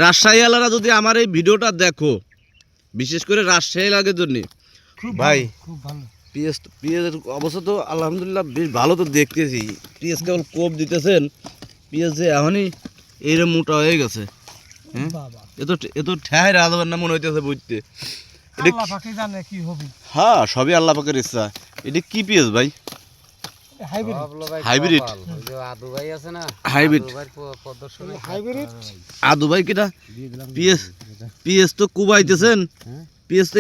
রাজশাহী এলাকারা যদি আমার এই ভিডিওটা দেখো, বিশেষ করে রাজশাহী এলাকার জন্য ভাই, খুব ভালো পেঁয়াজের অবস্থা তো আলহামদুলিল্লাহ বেশ ভালো তো দেখতেছি। পেঁয়াজ কেবল কোপ দিতেছেন, পেঁয়াজ যে এখনই এইরকম মোটা হয়ে গেছে। হ্যাঁ, বাবা এ তো ঠেহাই রাজবার না মনে হইতেছে বুঝতে। এটা আল্লাহ পাকে জানে কি হবে। হ্যাঁ, সবই আল্লাহ পাকের ইচ্ছা। এটা কি পেঁয়াজ ভাই? হাইব্রিড। হাইব্রিড আদু ভাই কিটা পেঁয়াজ তো কুবাইতেছেন, পেঁয়াজ তো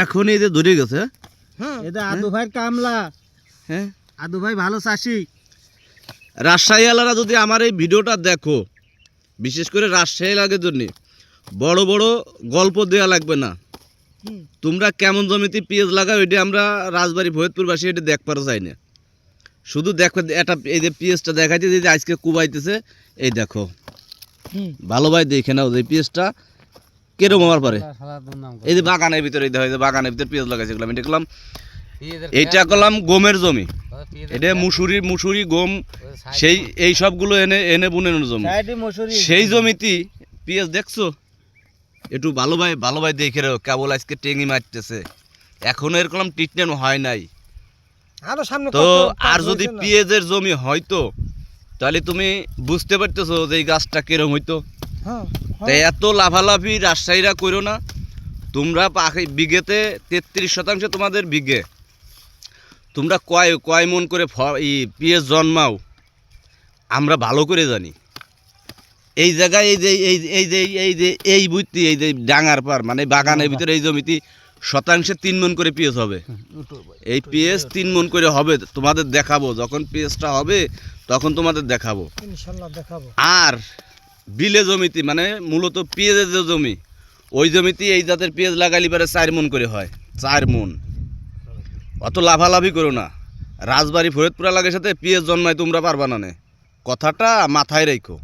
এখনই যে ধরে গেছে। এটা আদু ভাই কামলা। হ্যাঁ, আদু ভাই ভালো চাষি। রাজশাহী এলাকারা যদি আমার এই ভিডিওটা দেখো, বিশেষ করে রাজশাহী এলাকার জন্য বড় বড় গল্প দেওয়া লাগবে না। তোমরা কেমন জমিতে পেঁয়াজ লাগাও এটা আমরা রাজবাড়ী ফরিদপুরবাসী এটা দেখবার চাই না। শুধু দেখো এটা, এই যে পেঁয়াজটা দেখাইতে যে আজকে কুবাইতেছে, এই দেখো ভালো ভাই দেখে নাও যে পেঁয়াজটা কিরকম হওয়ার পরে। এই যে বাগানের ভিতরে দেখো, এই যে বাগানের ভিতরে পেঁয়াজ লাগাইছে, আমি দেখলাম এইটা করলাম গমের জমি, এটা মুসুরি গম সেই এই সবগুলো এনে এনে বুনের জমি। সেই জমিতে পেঁয়াজ দেখছো, একটু ভালো ভাই দেখে রাখো। কেবল আজকে টেঙ্গি মারতেছে, এখনো এরকম ট্রিটমেন্ট হয় নাই। তো আর যদি পেঁয়াজের জমি হয়তো, তাহলে তুমি বুঝতে পারতেছো যে এই গাছটা কিরম হইতো। তাই এত লাভালাভি রাজশাহীরা করো না তোমরা। বিঘেতে 33% তোমাদের বিঘে, তোমরা কয় মন করে পেঁয়াজ জন্মাও আমরা ভালো করে জানি। এই জায়গায় এই বুঝতি, এই যে ডাঙার পার মানে বাগানের ভিতরে এই জমিতে শতাংশে 3 মন করে পেঁয়াজ হবে। এই পেঁয়াজ 3 মন করে হবে, তোমাদের দেখাবো। যখন পেঁয়াজটা হবে তখন তোমাদের দেখাবো ইনশাআল্লাহ দেখাবো। আর বিলে জমিতে মানে মূলত পেঁয়াজের যে জমি, ওই জমিতে এই জাতের পেঁয়াজ লাগাইলে পারে 4 মন করে হয়। 4 মন। অত লাভালাভি করো না। রাজবাড়ী ফরিদপুর এলাকার সাথে পেঁয়াজ জন্মায় তোমরা পারবা না, কথাটা মাথায় রেখো।